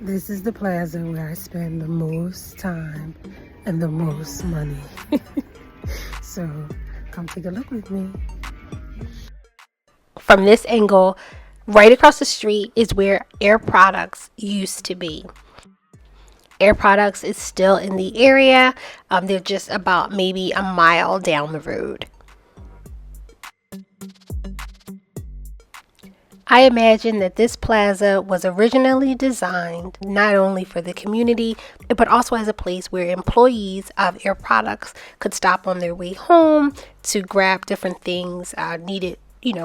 This is the plaza where I spend the most time and the most money. So come take a look with me. From this angle, right across the street is where Air Products used to be. Air Products is still in the area. They're just about maybe a mile down the road. I imagine that this plaza was originally designed not only for the community, but also as a place where employees of Air Products could stop on their way home to grab different things needed,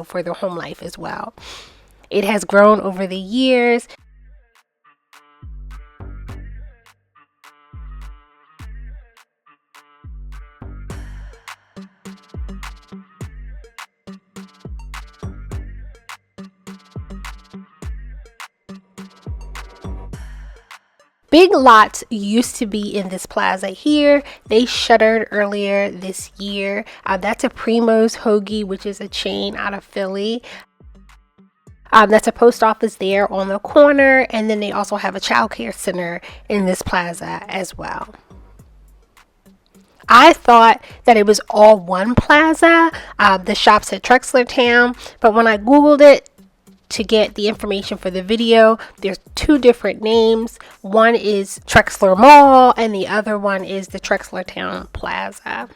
for their home life as well. It has grown over the years. Big Lots used to be in this plaza here. They shuttered earlier this year. That's a Primo's Hoagie, which is a chain out of Philly. That's a post office there on the corner, and then they also have a child care center in this plaza as well. I thought that it was all one plaza, the shops at Trexlertown, but when I Googled it to get the information for the video, there's two different names. One is Trexler Mall and the other one is the Trexlertown Plaza.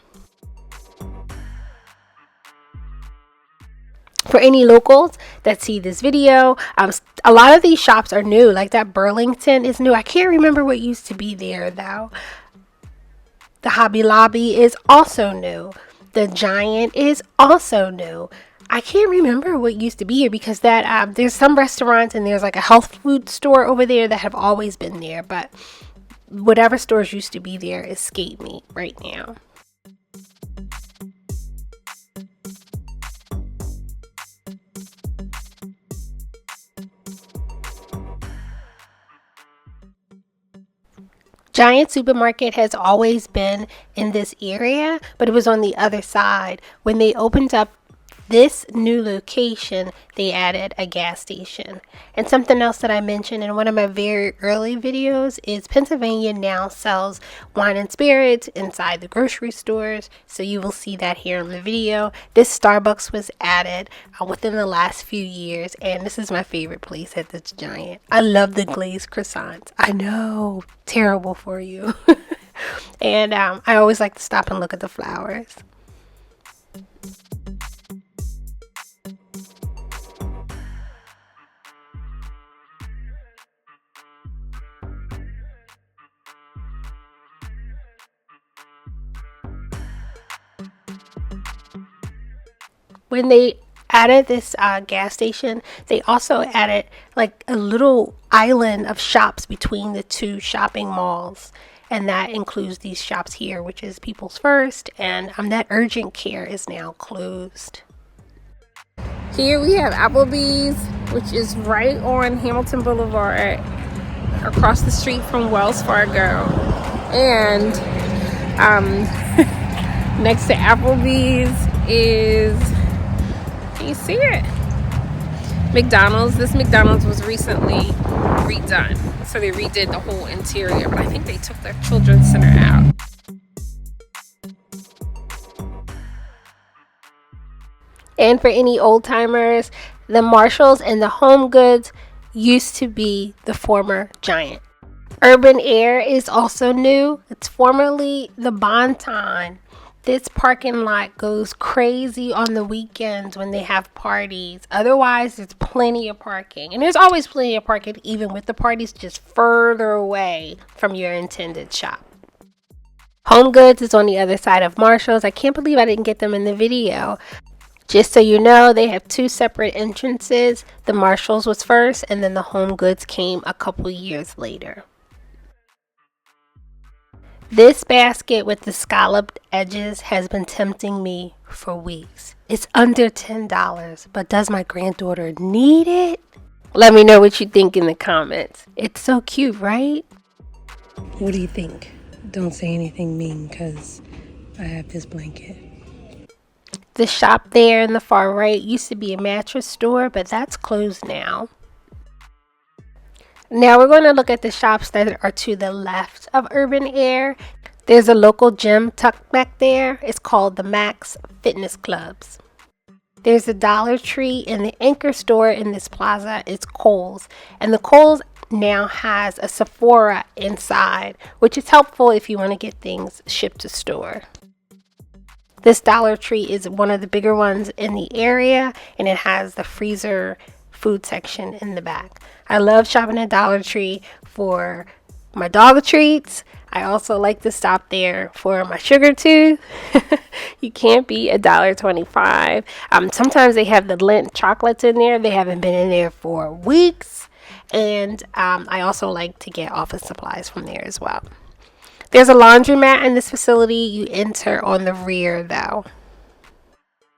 For any locals that see this video, a lot of these shops are new. Like that Burlington is new. I can't remember what used to be there though. The Hobby Lobby is also new. The Giant is also new. I can't remember what used to be here because that there's some restaurants and there's like a health food store over there that have always been there, but whatever stores used to be there escape me right now. Giant Supermarket has always been in this area, but it was on the other side. When they opened up this new location, they added a gas station. And something else that I mentioned in one of my very early videos is Pennsylvania now sells wine and spirits inside the grocery stores, so you will see that here in the video. This Starbucks was added within the last few years, and this is my favorite place at this Giant. I love the glazed croissants. I know, terrible for you. And I always like to stop and look at the flowers. When they added this gas station, they also added like a little island of shops between the two shopping malls. And that includes these shops here, which is People's First, and that Urgent Care is now closed. Here we have Applebee's, which is right on Hamilton Boulevard, across the street from Wells Fargo. And next to Applebee's is, can you see it? McDonald's. This McDonald's was recently redone, so they redid the whole interior, but I think they took their children's center out. And for any old timers, the Marshalls and the Home Goods used to be the former Giant. Urban Air is also new. It's formerly the Bonton. This parking lot goes crazy on the weekends when they have parties. Otherwise, there's plenty of parking. And there's always plenty of parking even with the parties, just further away from your intended shop. Home Goods is on the other side of Marshalls. I can't believe I didn't get them in the video. Just so you know, they have two separate entrances. The Marshalls was first, and then the Home Goods came a couple years later. This basket with the scalloped edges has been tempting me for weeks. It's under $10, but does my granddaughter need it? Let me know what you think in the comments. It's so cute, right? What do you think? Don't say anything mean because I have this blanket. The shop there in the far right used to be a mattress store, but that's closed now. Now we're going to look at the shops that are to the left of Urban Air. There's a local gym tucked back there. It's called the Max Fitness Clubs. There's a Dollar Tree, and the anchor store in this plaza is Kohl's. And the Kohl's now has a Sephora inside, which is helpful if you want to get things shipped to store. This Dollar Tree is one of the bigger ones in the area, and it has the freezer food section in the back. I love shopping at Dollar Tree for my dog treats. I also like to stop there for my sugar tooth. You can't beat $1.25. Sometimes they have the Lindt chocolates in there. They haven't been in there for weeks. And I also like to get office supplies from there as well. There's a laundromat in this facility. You enter on the rear though.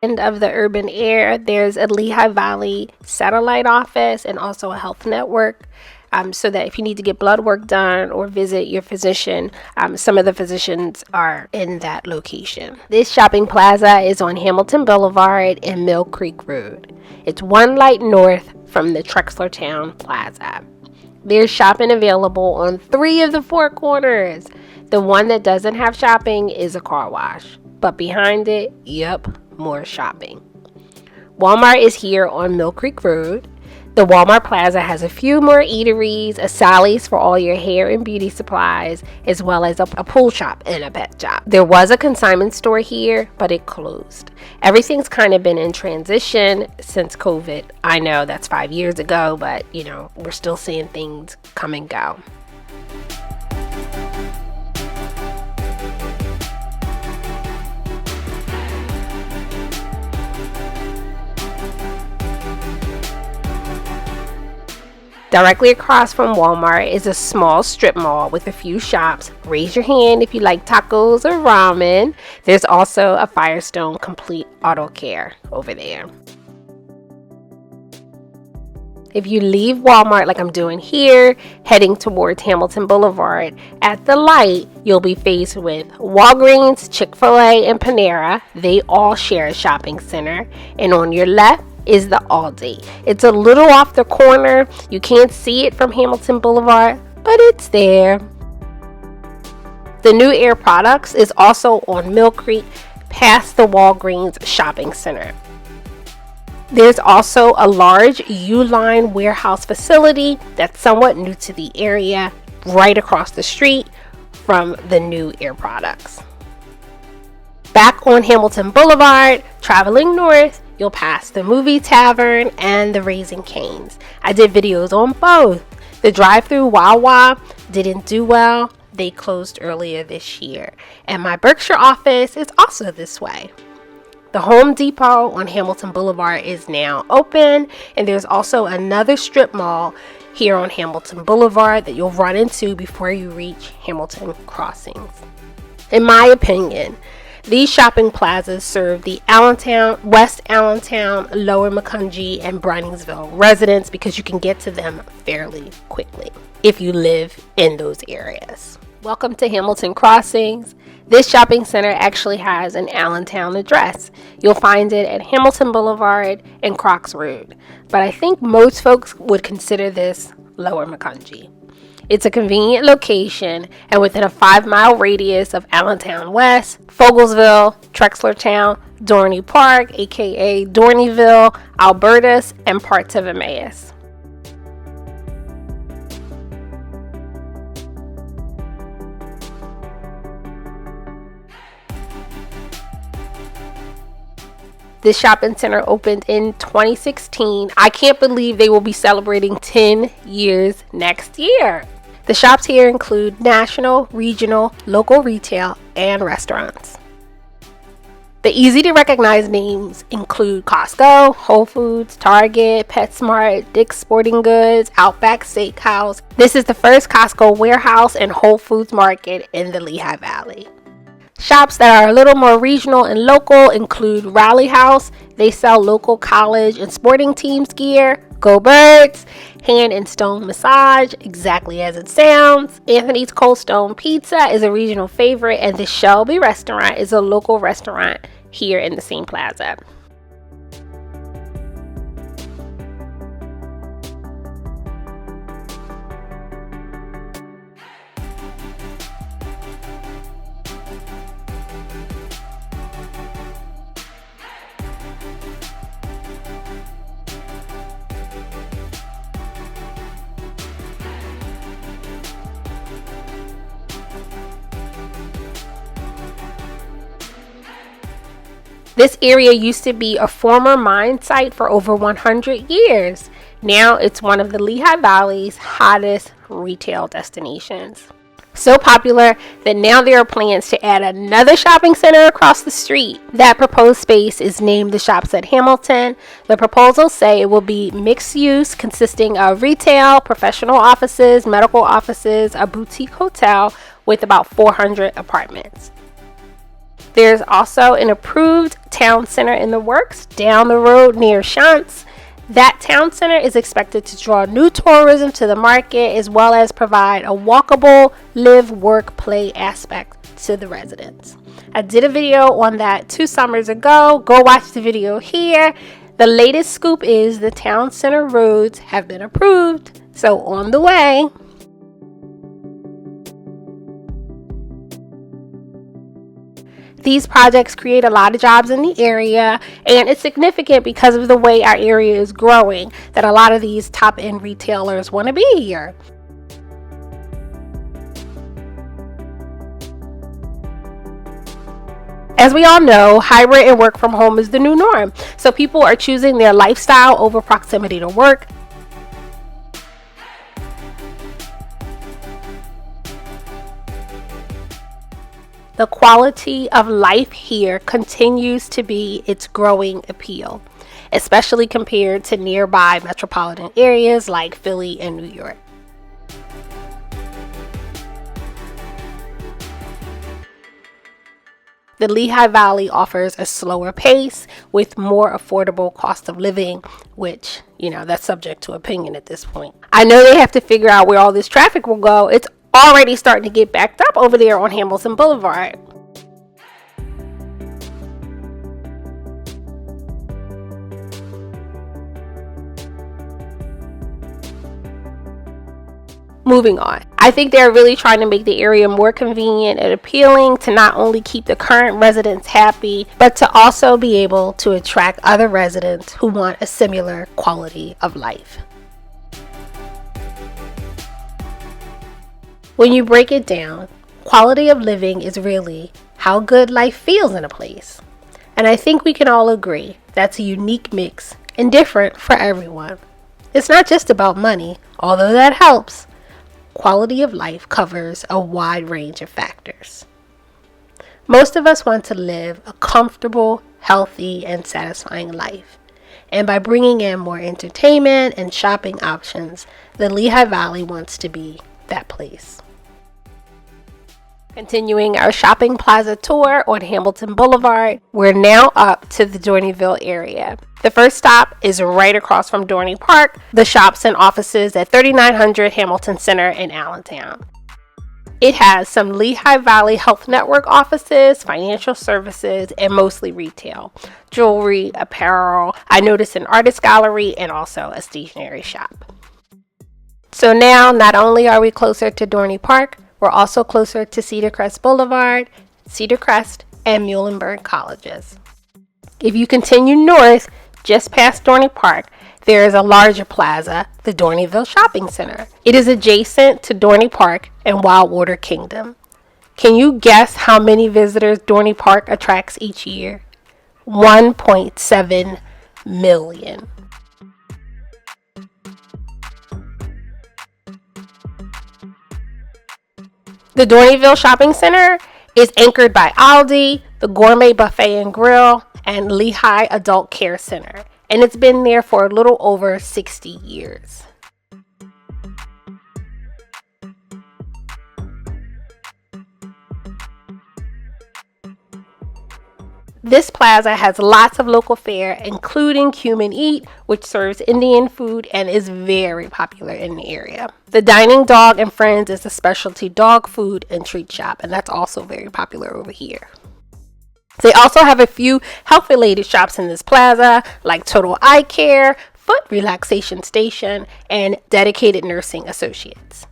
End of the Urban Air, there's a Lehigh Valley satellite office and also a health network, so that if you need to get blood work done or visit your physician, some of the physicians are in that location. This shopping plaza is on Hamilton Boulevard and Millcreek Road. It's one light north from the Trexlertown Plaza. There's shopping available on 3 of the 4 corners. The one that doesn't have shopping is a car wash, but behind it, yep, more shopping. Walmart is here on Millcreek Road. The Walmart Plaza has a few more eateries, a Sally's for all your hair and beauty supplies, as well as a pool shop and a pet shop. There was a consignment store here, but it closed. Everything's kind of been in transition since COVID. I know that's 5 years ago, but you know, we're still seeing things come and go. Directly across from Walmart is a small strip mall with a few shops. Raise your hand if you like tacos or ramen. There's also a Firestone Complete Auto Care over there. If you leave Walmart like I'm doing here, heading towards Hamilton Boulevard, at the light, you'll be faced with Walgreens, Chick-fil-A, and Panera. They all share a shopping center. And on your left is the Aldi. It's a little off the corner. You can't see it from Hamilton Boulevard, but it's there. The New Air Products is also on Millcreek, past the Walgreens shopping center. There's also a large Uline warehouse facility that's somewhat new to the area, right across the street from the New Air Products. Back on Hamilton Boulevard, traveling north, you'll pass the Movie Tavern and the Raising Cane's. I did videos on both. The drive-through Wawa didn't do well. They closed earlier this year. And my Berkshire office is also this way. The Home Depot on Hamilton Boulevard is now open, and there's also another strip mall here on Hamilton Boulevard that you'll run into before you reach Hamilton Crossings. In my opinion, these shopping plazas serve the Allentown, West Allentown, Lower Macungie, and Breinigsville residents because you can get to them fairly quickly if you live in those areas. Welcome to Hamilton Crossings. This shopping center actually has an Allentown address. You'll find it at Hamilton Boulevard and Crocks Road, but I think most folks would consider this Lower Macungie. It's a convenient location and within a 5-mile radius of Allentown West, Fogelsville, Trexlertown, Dorney Park, aka Dorneyville, Alburtis, and parts of Emmaus. This shopping center opened in 2016. I can't believe they will be celebrating 10 years next year. The shops here include national, regional, local retail, and restaurants. The easy to recognize names include Costco, Whole Foods, Target, PetSmart, Dick's Sporting Goods, Outback Steakhouse. This is the first Costco warehouse and Whole Foods market in the Lehigh Valley. Shops that are a little more regional and local include Rally House. They sell local college and sporting teams gear. Go Birds, Hand and Stone Massage, exactly as it sounds. Anthony's Cold Stone Pizza is a regional favorite, and the Shelby Restaurant is a local restaurant here in the same plaza. This area used to be a former mine site for over 100 years. Now it's one of the Lehigh Valley's hottest retail destinations. So popular that now there are plans to add another shopping center across the street. That proposed space is named the Shops at Hamilton. The proposals say it will be mixed use, consisting of retail, professional offices, medical offices, a boutique hotel with about 400 apartments. There's also an approved town center in the works down the road near Shantz. That town center is expected to draw new tourism to the market, as well as provide a walkable live, work, play aspect to the residents. I did a video on that 2 summers ago. Go watch the video here. The latest scoop is the town center roads have been approved, so on the way. These projects create a lot of jobs in the area, and it's significant because of the way our area is growing that a lot of these top-end retailers want to be here. As we all know, hybrid and work from home is the new norm, so people are choosing their lifestyle over proximity to work. The quality of life here continues to be its growing appeal, especially compared to nearby metropolitan areas like Philly and New York. The Lehigh Valley offers a slower pace with more affordable cost of living, which, that's subject to opinion at this point. I know they have to figure out where all this traffic will go. It's already starting to get backed up over there on Hamilton Boulevard. Moving on, I think they're really trying to make the area more convenient and appealing to not only keep the current residents happy, but to also be able to attract other residents who want a similar quality of life. When you break it down, quality of living is really how good life feels in a place. And I think we can all agree that's a unique mix and different for everyone. It's not just about money, although that helps. Quality of life covers a wide range of factors. Most of us want to live a comfortable, healthy, and satisfying life. And by bringing in more entertainment and shopping options, the Lehigh Valley wants to be that place. Continuing our shopping plaza tour on Hamilton Boulevard, we're now up to the Dorneyville area. The first stop is right across from Dorney Park, the shops and offices at 3900 Hamilton Center in Allentown. It has some Lehigh Valley Health Network offices, financial services, and mostly retail. Jewelry, apparel, I noticed an artist gallery, and also a stationery shop. So now, not only are we closer to Dorney Park, we're also closer to Cedar Crest Boulevard, Cedar Crest, and Muhlenberg colleges. If you continue north, just past Dorney Park, there is a larger plaza, the Dorneyville Shopping Center. It is adjacent to Dorney Park and Wildwater Kingdom. Can you guess how many visitors Dorney Park attracts each year? 1.7 million. The Dorneyville Shopping Center is anchored by Aldi, the Gourmet Buffet and Grill, and Lehigh Adult Care Center, and it's been there for a little over 60 years. This plaza has lots of local fare, including Cumin Eat, which serves Indian food and is very popular in the area. The Dining Dog and Friends is a specialty dog food and treat shop, and that's also very popular over here. They also have a few health-related shops in this plaza, like Total Eye Care, Foot Relaxation Station, and Dedicated Nursing Associates.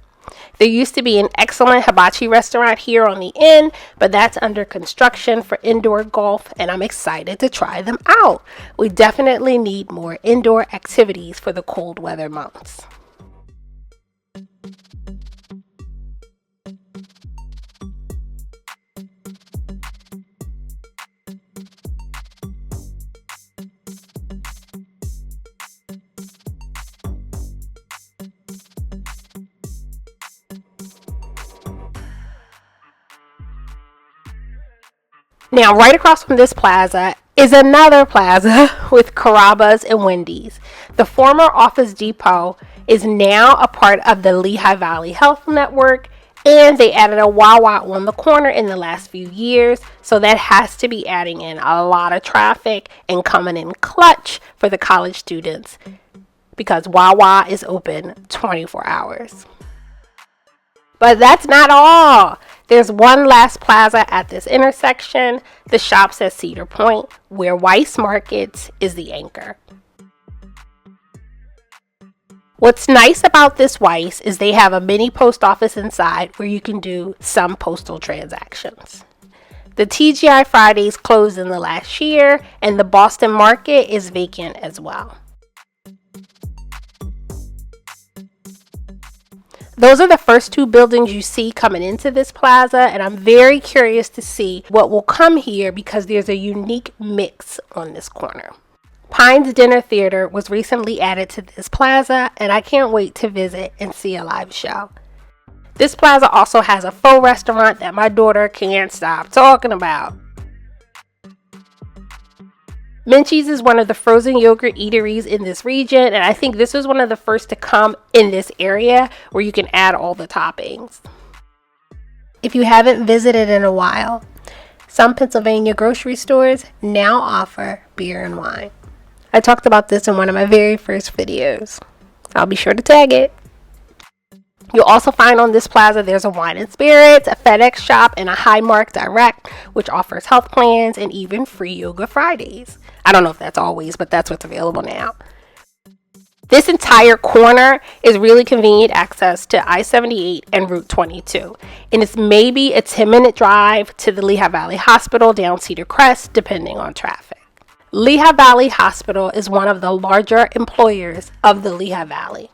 There used to be an excellent hibachi restaurant here on the end, but that's under construction for indoor golf, and I'm excited to try them out. We definitely need more indoor activities for the cold weather months. Now, right across from this plaza is another plaza with Carrabba's and Wendy's. The former Office Depot is now a part of the Lehigh Valley Health Network, and they added a Wawa on the corner in the last few years, so that has to be adding in a lot of traffic and coming in clutch for the college students because Wawa is open 24 hours. But that's not all. There's one last plaza at this intersection, the shops at Cedar Point, where Weiss Markets is the anchor. What's nice about this Weiss is they have a mini post office inside where you can do some postal transactions. The TGI Fridays closed in the last year, and the Boston Market is vacant as well. Those are the first two buildings you see coming into this plaza, and I'm very curious to see what will come here because there's a unique mix on this corner. Pine's Dinner Theater was recently added to this plaza, and I can't wait to visit and see a live show. This plaza also has a faux restaurant that my daughter can't stop talking about. Minchie's is one of the frozen yogurt eateries in this region, and I think this was one of the first to come in this area where you can add all the toppings. If you haven't visited in a while, some Pennsylvania grocery stores now offer beer and wine. I talked about this in one of my very first videos. I'll be sure to tag it. You'll also find on this plaza there's a wine and spirits, a FedEx shop, and a Highmark Direct, which offers health plans and even free yoga Fridays. I don't know if that's always, but that's what's available now. This entire corner is really convenient access to I-78 and Route 22, and it's maybe a 10-minute drive to the Lehigh Valley Hospital down Cedar Crest, depending on traffic. Lehigh Valley Hospital is one of the larger employers of the Lehigh Valley.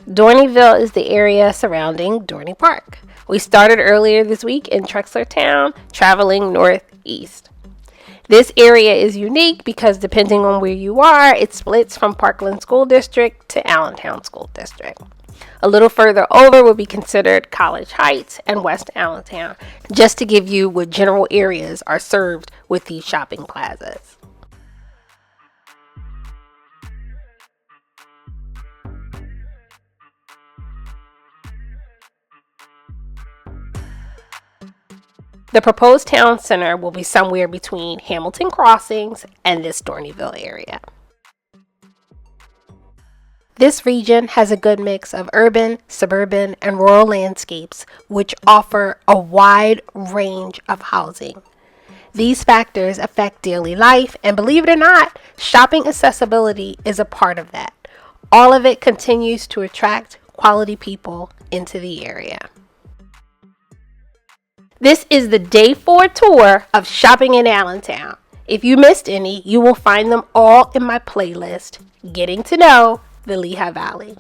Dorneyville is the area surrounding Dorney Park. We started earlier this week in Trexlertown, traveling northeast. This area is unique because depending on where you are, it splits from Parkland School District to Allentown School District. A little further over would be considered College Heights and West Allentown, just to give you what general areas are served with these shopping plazas. The proposed town center will be somewhere between Hamilton Crossings and this Dorneyville area. This region has a good mix of urban, suburban, and rural landscapes, which offer a wide range of housing. These factors affect daily life, and believe it or not, shopping accessibility is a part of that. All of it continues to attract quality people into the area. This is the day 4 tour of shopping in Allentown. If you missed any, you will find them all in my playlist, Getting to Know the Lehigh Valley.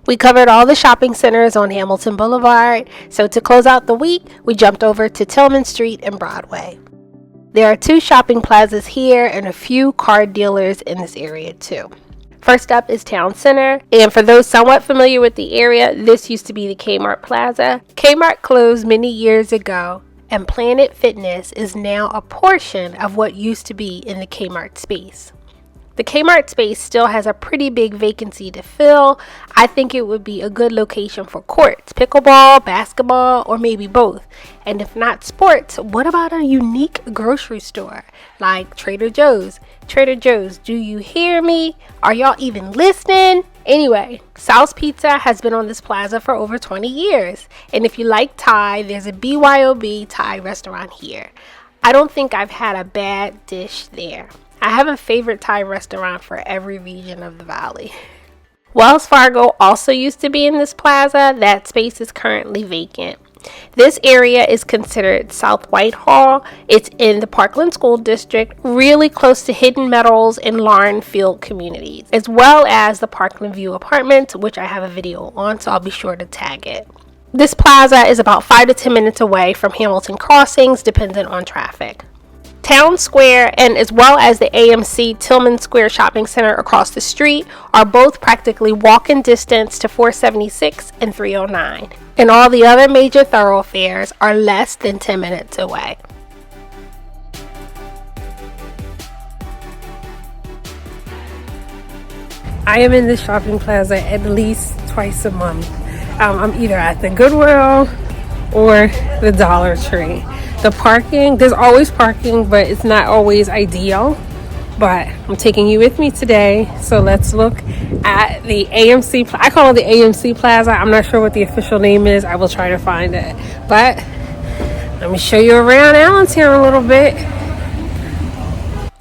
We covered all the shopping centers on Hamilton Boulevard, so to close out the week, we jumped over to Tilghman Street and Broadway. There are 2 shopping plazas here and a few car dealers in this area too. First up is Town Center, and for those somewhat familiar with the area, this used to be the Kmart Plaza. Kmart closed many years ago, and Planet Fitness is now a portion of what used to be in the Kmart space. The Kmart space still has a pretty big vacancy to fill. I think it would be a good location for courts, pickleball, basketball, or maybe both. And if not sports, what about a unique grocery store like Trader Joe's? Trader Joe's, do you hear me? Are y'all even listening? Anyway, Sal's Pizza has been on this plaza for over 20 years. And if you like Thai, there's a BYOB Thai restaurant here. I don't think I've had a bad dish there. I have a favorite Thai restaurant for every region of the valley. Wells Fargo also used to be in this plaza. That space is currently vacant. This area is considered South Whitehall. It's in the Parkland School District, really close to Hidden Metals and Larn Field communities, as well as the Parkland View Apartments, which I have a video on, so I'll be sure to tag it. This plaza is about 5 to 10 minutes away from Hamilton Crossings, dependent on traffic. Town Square and as well as the AMC Tilghman Square Shopping Center across the street are both practically walking distance to 476 and 309. And all the other major thoroughfares are less than 10 minutes away. I am in the shopping plaza at least twice a month. I'm either at the Goodwill or the Dollar Tree. The parking, there's always parking, but it's not always ideal. But I'm taking you with me today, so let's look at the AMC. I call it the AMC Plaza. I'm not sure what the official name is. I will try to find it. But let me show you around Allentown a little bit.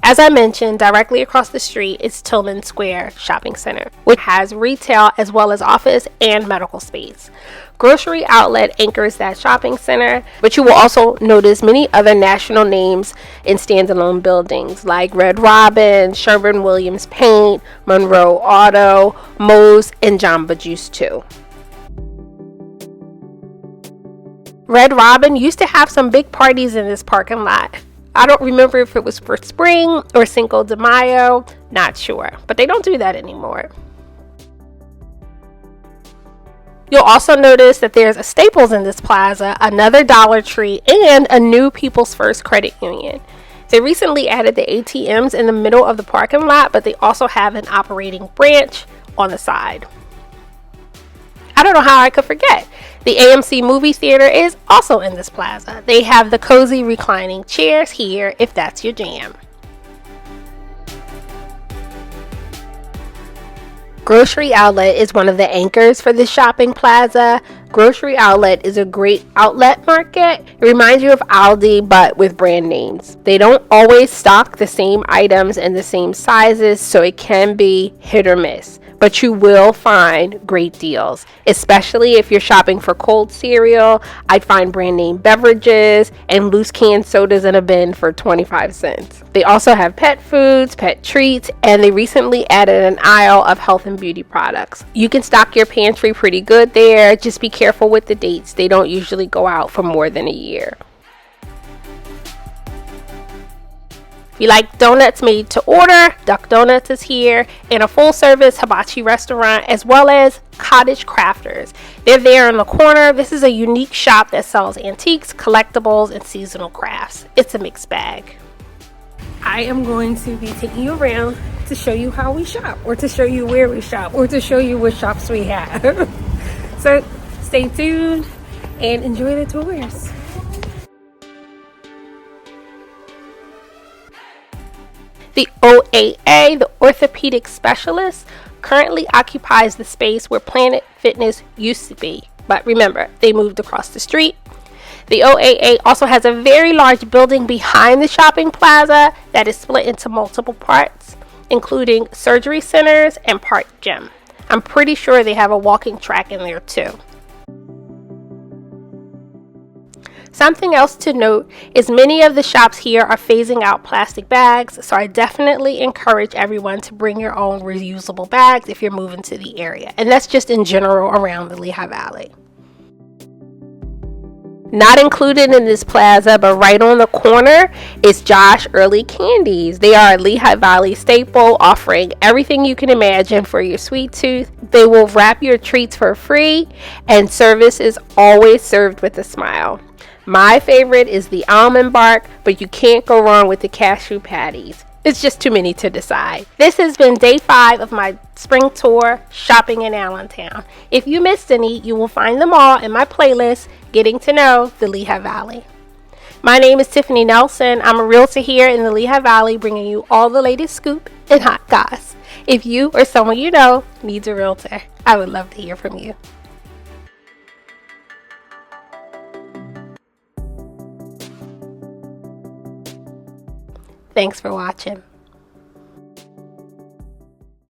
As I mentioned, directly across the street is Tilghman Square Shopping Center, which has retail as well as office and medical space. Grocery Outlet anchors that shopping center, but you will also notice many other national names in standalone buildings like Red Robin, Sherwin-Williams Paint, Monroe Auto, Moe's, and Jamba Juice too. Red Robin used to have some big parties in this parking lot. I don't remember if it was for spring or Cinco de Mayo, not sure, but they don't do that anymore. You'll also notice that there's a Staples in this plaza, another Dollar Tree, and a new People's First Credit Union. They recently added the ATMs in the middle of the parking lot, but they also have an operating branch on the side. I don't know how I could forget. The AMC movie theater is also in this plaza. They have the cozy reclining chairs here if that's your jam. Grocery Outlet is one of the anchors for this shopping plaza. Grocery Outlet is a great outlet market. It reminds you of Aldi, but with brand names. They don't always stock the same items and the same sizes, so it can be hit or miss. But you will find great deals, especially if you're shopping for cold cereal. I'd find brand name beverages and loose canned sodas in a bin for 25 cents. They also have pet foods, pet treats, and they recently added an aisle of health and beauty products. You can stock your pantry pretty good there. Just be careful with the dates. They don't usually go out for more than a year. If you like donuts made to order, Duck Donuts is here, and a full-service hibachi restaurant, as well as Cottage Crafters. They're there in the corner. This is a unique shop that sells antiques, collectibles, and seasonal crafts. It's a mixed bag. I am going to be taking you around to show you how we shop, or to show you where we shop, or to show you what shops we have. So stay tuned and enjoy the tours. The OAA, the orthopedic specialist, currently occupies the space where Planet Fitness used to be. But remember, they moved across the street. The OAA also has a very large building behind the shopping plaza that is split into multiple parts, including surgery centers and park gym. I'm pretty sure they have a walking track in there too. Something else to note is many of the shops here are phasing out plastic bags, so I definitely encourage everyone to bring your own reusable bags if you're moving to the area, and that's just in general around the Lehigh Valley. Not included in this plaza, but right on the corner is Josh Early Candies. They are a Lehigh Valley staple, offering everything you can imagine for your sweet tooth. They will wrap your treats for free, and service is always served with a smile. My favorite is the almond bark, but you can't go wrong with the cashew patties. It's just too many to decide. This has been day 5 of my spring tour shopping in Allentown. If you missed any, you will find them all in my playlist, Getting to Know the Lehigh Valley. My name is Tiffany Nelson. I'm a realtor here in the Lehigh Valley, bringing you all the latest scoop and hot goss. If you or someone you know needs a realtor, I would love to hear from you. Thanks for watching.